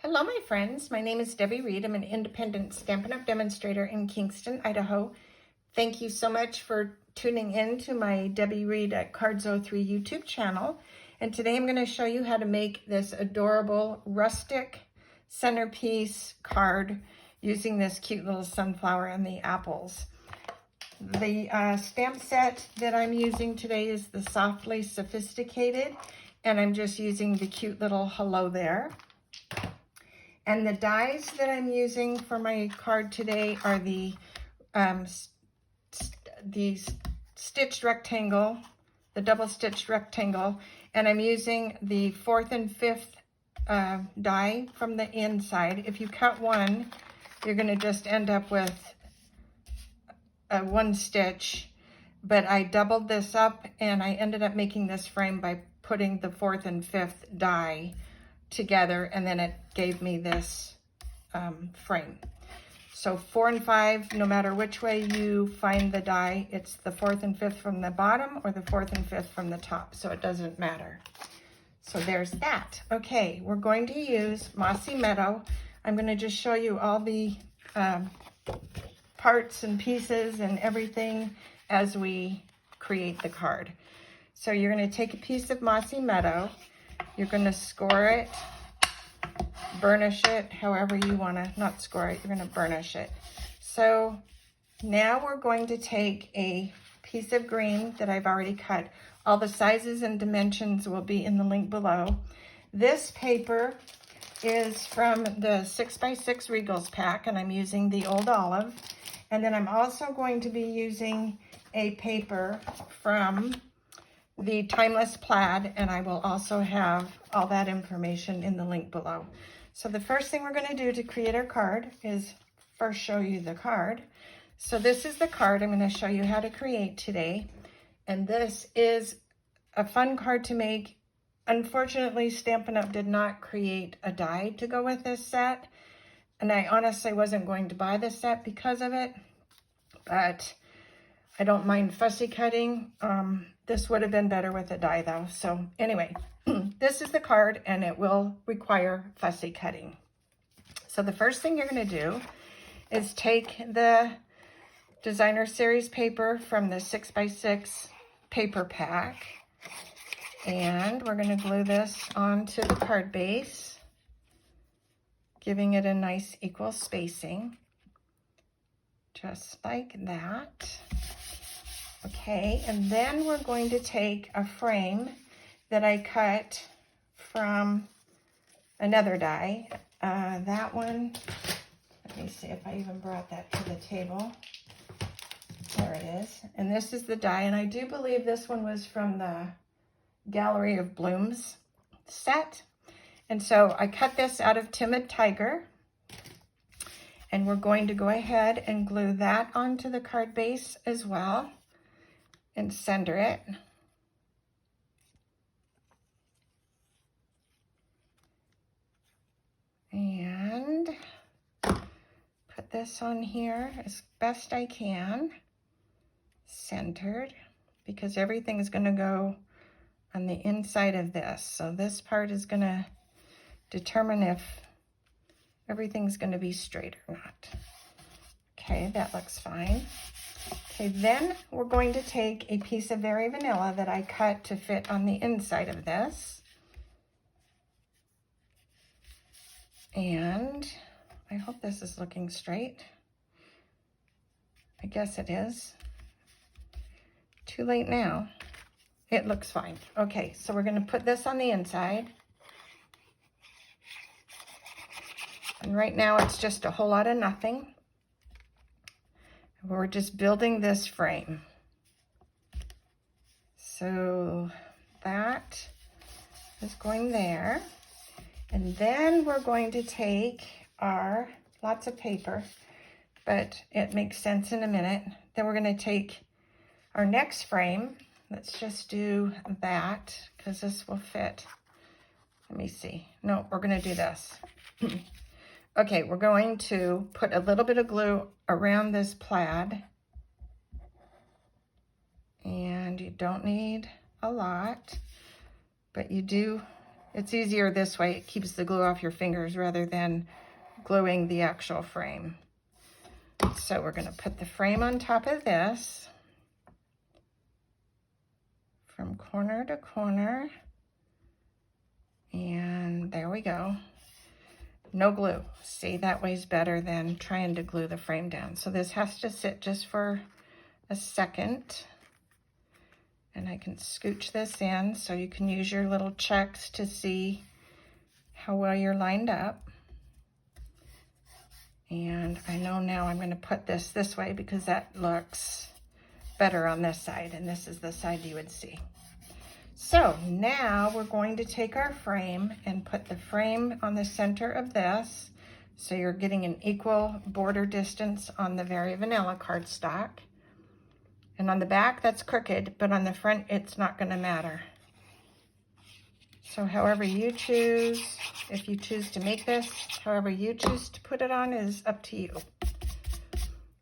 Hello, my friends. My name is Debbie Reed. I'm an independent Stampin' Up! Demonstrator in Kingston, Idaho. Thank you so much for tuning in to my Debbie Reed at Cards03 YouTube channel. And today I'm going to show you how to make this adorable rustic centerpiece card using this cute little sunflower and the apples. The stamp set that I'm using today is the Softly Sophisticated, and I'm just using the cute little hello there. And the dies that I'm using for my card today are the stitched rectangle, the double stitched rectangle, and I'm using the 4th and 5th die from the inside. If you cut one, you're going to just end up with one stitch, but I doubled this up and I ended up making this frame by putting the 4th and 5th die together, and then it gave me this frame. So 4 and 5, no matter which way you find the die, it's the 4th and 5th from the bottom or the 4th and 5th from the top, so it doesn't matter. So there's that. Okay, we're going to use Mossy Meadow. I'm going to just show you all the parts and pieces and everything as we create the card. So you're going to take a piece of Mossy Meadow. You're going to score it, burnish it, however you want to, not score it, you're going to burnish it. So now we're going to take a piece of green that I've already cut. All the sizes and dimensions will be in the link below. This paper is from the 6x6 Regals pack, and I'm using the Old Olive. And then I'm also going to be using a paper from the Timeless Plaid, and I will also have all that information in the link below. So the first thing we're going to do to create our card is first show you the card. So this is the card I'm going to show you how to create today, and this is a fun card to make. Unfortunately, Stampin' Up! Did not create a die to go with this set, and I honestly wasn't going to buy this set because of it, but I don't mind fussy cutting. This would have been better with a die though. So anyway, this is the card and it will require fussy cutting. So the first thing you're going to do is take the designer series paper from the 6x6 paper pack, and we're going to glue this onto the card base, giving it a nice equal spacing, just like that. Okay, and then we're going to take a frame that I cut from another die. That one, let me see if I even brought that to the table. There it is. And this is the die, and I do believe this one was from the Gallery of Blooms set. And so I cut this out of Timid Tiger, and we're going to go ahead and glue that onto the card base as well and center it. And put this on here as best I can, centered, because everything is going to go on the inside of this. So this part is going to determine if everything's going to be straight or not. Okay, that looks fine. Okay, then we're going to take a piece of Very Vanilla that I cut to fit on the inside of this. And I hope this is looking straight. I guess it is. Too late now. It looks fine. Okay, so we're going to put this on the inside. And right now it's just a whole lot of nothing. We're just building this frame. So that is going there. And then we're going to take our lots of paper, but it makes sense in a minute. Then we're going to take our next frame. Let's just do that because this will fit. Let me see. No, we're going to do this. Okay, we're going to put a little bit of glue around this plaid. And you don't need a lot, but you do It's easier this way. It keeps the glue off your fingers rather than gluing the actual frame. So we're going to put the frame on top of this from corner to corner. And there we go. No glue. See, that way's better than trying to glue the frame down. So this has to sit just for a second. And I can scooch this in so you can use your little checks to see how well you're lined up. And I know now I'm going to put this way because that looks better on this side, and this is the side you would see. So now we're going to take our frame and put the frame on the center of this, so you're getting an equal border distance on the Very Vanilla cardstock. And on the back, that's crooked, but on the front, it's not going to matter. So however you choose, if you choose to make this, however you choose to put it on is up to you.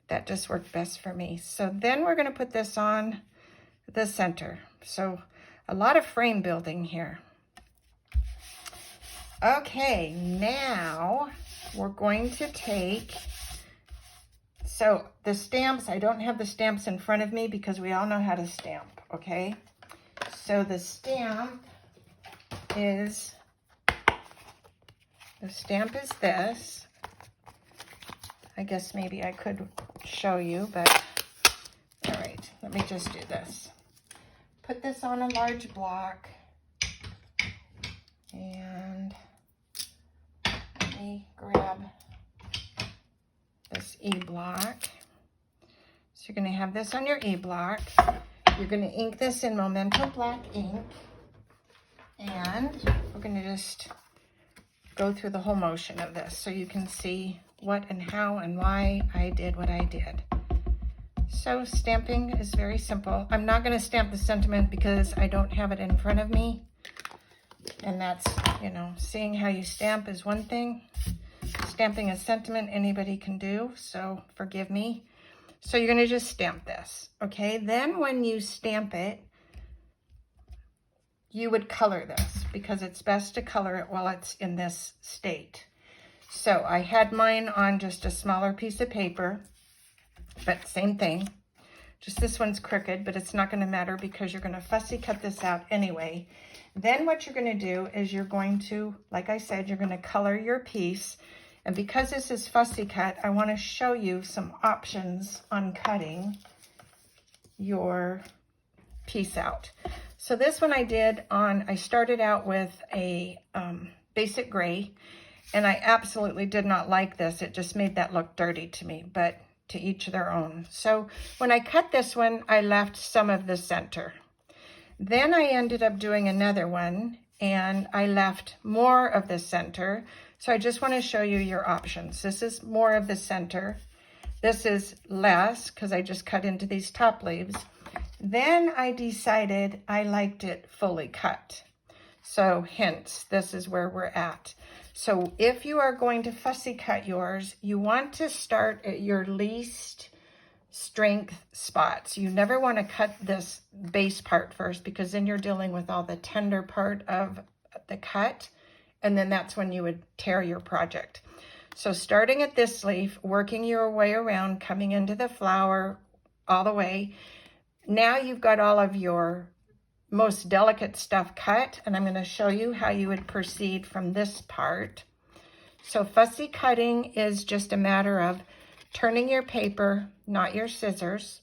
That just worked best for me. So then we're going to put this on the center. So a lot of frame building here. Okay, now we're going to take, so the stamps, I don't have the stamps in front of me because we all know how to stamp, okay? So the stamp is this. I guess maybe I could show you, but all right, let me just do this. Put this on a large block, and let me grab this E-block. So you're going to have this on your E-block. You're going to ink this in Memento black ink, and we're going to just go through the whole motion of this so you can see what and how and why I did what I did. So stamping is very simple. I'm not going to stamp the sentiment because I don't have it in front of me. And that's, you know, seeing how you stamp is one thing. Stamping a sentiment anybody can do, so forgive me. So you're going to just stamp this, okay? Then when you stamp it, you would color this because it's best to color it while it's in this state. So I had mine on just a smaller piece of paper, but same thing. Just this one's crooked, but it's not going to matter because you're going to fussy cut this out anyway. Then what you're going to do is you're going to, like I said, you're going to color your piece. And because this is fussy cut, I want to show you some options on cutting your piece out. So this one I started out with a basic gray, and I absolutely did not like this. It just made that look dirty to me, but to each their own. So when I cut this one, I left some of the center. Then I ended up doing another one, and I left more of the center. So I just want to show you your options. This is more of the center. This is less because I just cut into these top leaves. Then I decided I liked it fully cut. So hence, this is where we're at. So if you are going to fussy cut yours, you want to start at your least strength spots. You never want to cut this base part first because then you're dealing with all the tender part of the cut, and then that's when you would tear your project. So starting at this leaf, working your way around, coming into the flower all the way. Now you've got all of your most delicate stuff cut, and I'm going to show you how you would proceed from this part. So fussy cutting is just a matter of turning your paper, not your scissors.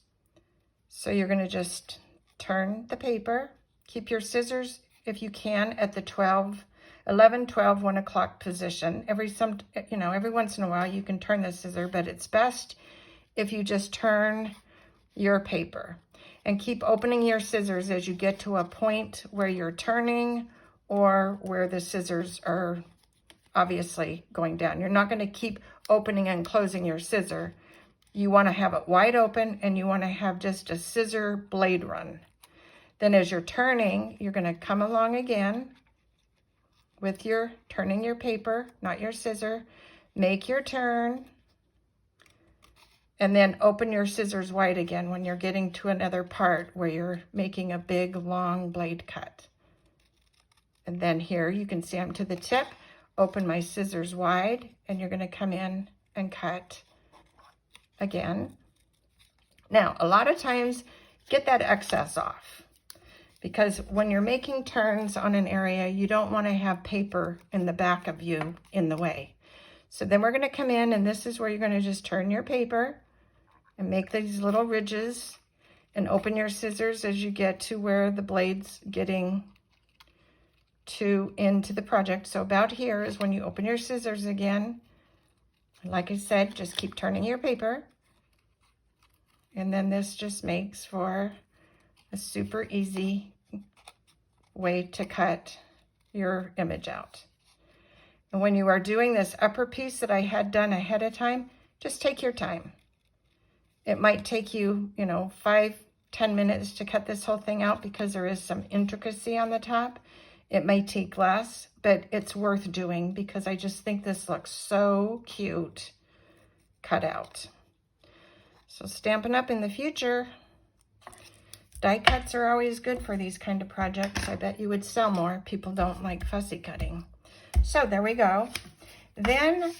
So you're going to just turn the paper, keep your scissors, if you can, at the 11, 12, 1 o'clock position. Every once in a while you can turn the scissor, but it's best if you just turn your paper. And keep opening your scissors as you get to a point where you're turning or where the scissors are obviously going down. You're not going to keep opening and closing your scissor. You want to have it wide open, and you want to have just a scissor blade run. Then as you're turning, you're going to come along again with your turning your paper, not your scissor. Make your turn. And then open your scissors wide again when you're getting to another part where you're making a big, long blade cut. And then here you can see I'm to the tip, open my scissors wide, and you're going to come in and cut again. Now, a lot of times, get that excess off, because when you're making turns on an area, you don't want to have paper in the back of you in the way. So then we're going to come in, and this is where you're going to just turn your paper and make these little ridges and open your scissors as you get to where the blade's getting to into the project. So about here is when you open your scissors again. Like I said, just keep turning your paper. And then this just makes for a super easy way to cut your image out. And when you are doing this upper piece that I had done ahead of time, just take your time. It might take you, 5-10 minutes to cut this whole thing out because there is some intricacy on the top. It may take less, but it's worth doing because I just think this looks so cute cut out. So Stampin' Up! In the future, die cuts are always good for these kind of projects. I bet you would sell more. People don't like fussy cutting. So there we go. Then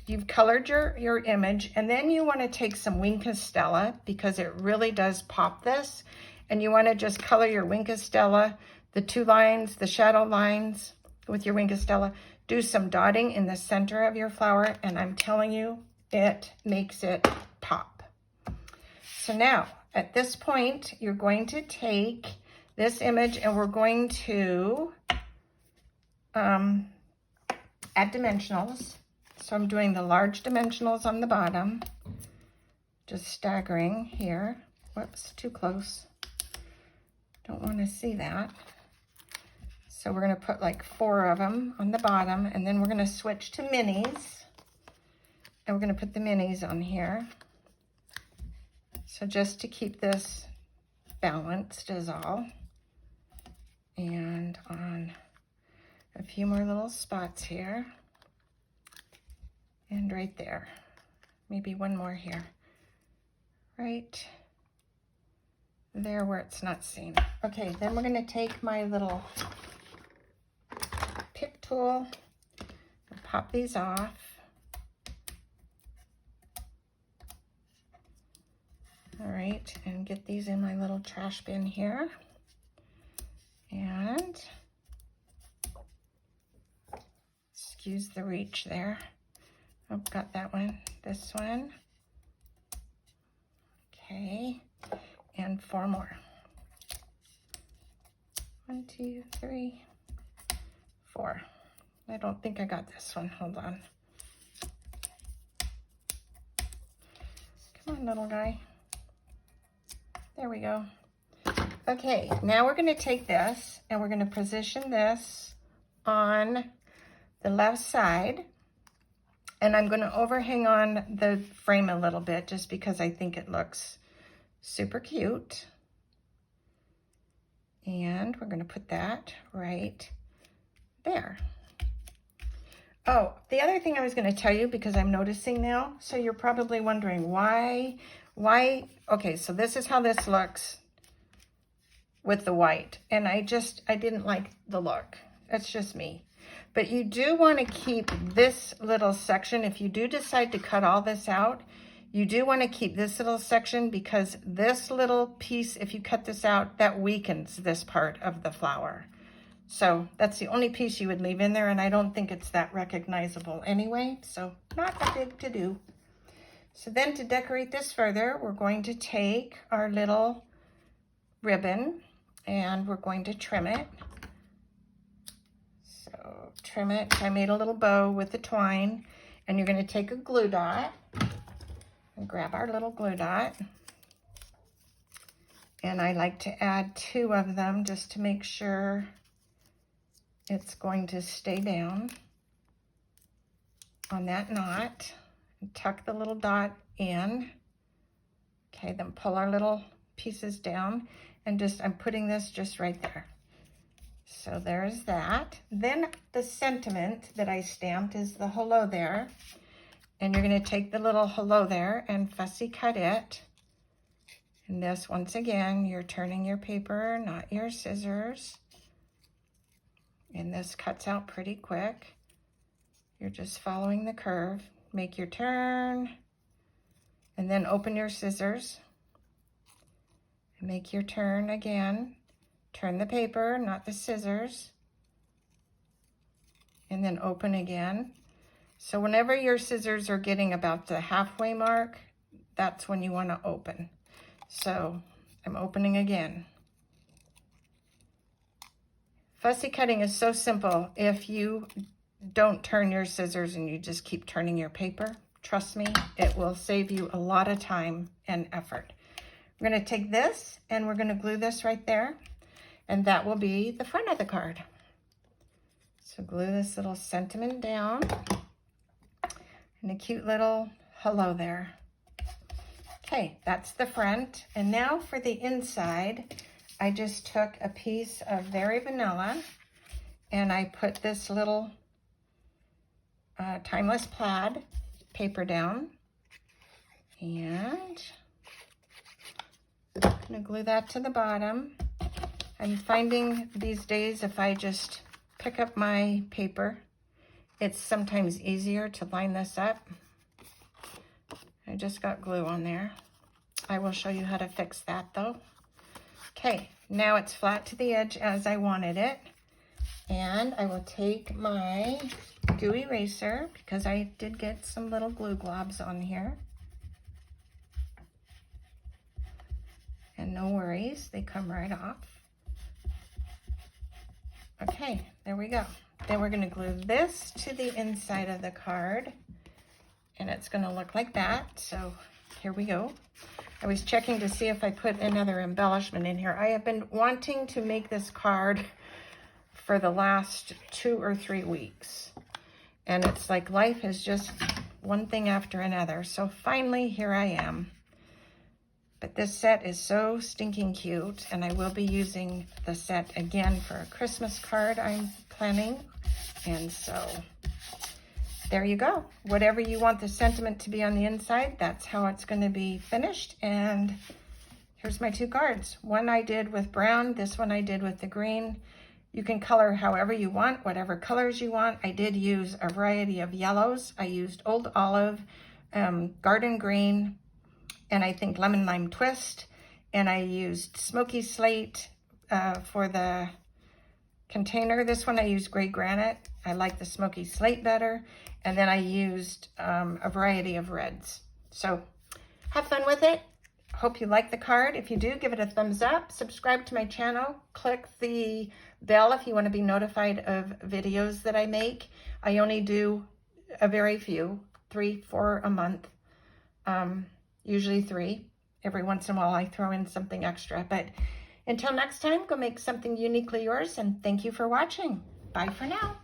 you've colored your image, and then you want to take some Wink Stella because it really does pop this. And you want to just color your Wink Stella, the 2 lines, the shadow lines with your Wink Stella. Do some dotting in the center of your flower, and I'm telling you, it makes it pop. So now, at this point, you're going to take this image and we're going to add dimensionals. So I'm doing the large dimensionals on the bottom, just staggering here. Whoops, too close. Don't want to see that. So we're going to put like 4 of them on the bottom, and then we're going to switch to minis. And we're going to put the minis on here. So just to keep this balanced is all. And on a few more little spots here. And right there. Maybe one more here. Right there where it's not seen. Okay, then we're going to take my little pick tool and pop these off. All right, and get these in my little trash bin here. And excuse the reach there. Oh, got that one. This one. Okay, and 4 more. 1, 2, 3, 4. I don't think I got this one. Hold on. Come on, little guy. There we go. Okay, now we're going to take this and we're going to position this on the left side. And I'm going to overhang on the frame a little bit just because I think it looks super cute. And we're going to put that right there. Oh, the other thing I was going to tell you, because I'm noticing now, so you're probably wondering why, okay, so this is how this looks with the white. And I didn't like the look. That's just me. But you do want to keep this little section. If you do decide to cut all this out, you do want to keep this little section because this little piece, if you cut this out, that weakens this part of the flower. So that's the only piece you would leave in there, and I don't think it's that recognizable anyway, so not a big to do. So then to decorate this further, we're going to take our little ribbon and we're going to trim it. So trim it. I made a little bow with the twine, and you're going to take a glue dot and grab our little glue dot. And I like to add 2 of them just to make sure it's going to stay down on that knot. And tuck the little dot in. Okay, then pull our little pieces down, and I'm putting this just right there. So there's that. Then the sentiment that I stamped is the hello there. And you're going to take the little hello there and fussy cut it. And this, once again, you're turning your paper, not your scissors. And this cuts out pretty quick. You're just following the curve. Make your turn, and then open your scissors. Make your turn again. Turn the paper, not the scissors. And then open again. So whenever your scissors are getting about the halfway mark, that's when you want to open. So I'm opening again. Fussy cutting is so simple if you don't turn your scissors and you just keep turning your paper. Trust me, it will save you a lot of time and effort. We're going to take this and we're going to glue this right there, and that will be the front of the card. So glue this little sentiment down and a cute little hello there. Okay, that's the front. And now for the inside, I just took a piece of Very Vanilla and I put this little Timeless Plaid paper down, and I'm going to glue that to the bottom. I'm finding these days if I just pick up my paper, it's sometimes easier to line this up. I just got glue on there. I will show you how to fix that though. Okay, now it's flat to the edge as I wanted it. And I will take my glue eraser, because I did get some little glue globs on here. And no worries, they come right off. Okay, there we go. Then we're going to glue this to the inside of the card, and it's going to look like that. So here we go. I was checking to see if I put another embellishment in here. I have been wanting to make this card for the last 2 or 3 weeks, and it's like life is just one thing after another. So finally, here I am. But this set is so stinking cute, and I will be using the set again for a Christmas card I'm planning. And so there you go. Whatever you want the sentiment to be on the inside, that's how it's going to be finished. And here's my 2 cards. One I did with brown, this one I did with the green. You can color however you want, whatever colors you want. I did use a variety of yellows. I used Old Olive, Garden Green, and I think Lemon Lime Twist. And I used Smoky Slate for the container. This one I used Gray Granite. I like the Smoky Slate better. And then I used a variety of reds. So have fun with it. Hope you like the card. If you do, give it a thumbs up. Subscribe to my channel. Click the bell if you want to be notified of videos that I make. I only do a very few, 3, 4 a month. Usually 3. Every once in a while I throw in something extra. But until next time, go make something uniquely yours, and thank you for watching. Bye for now.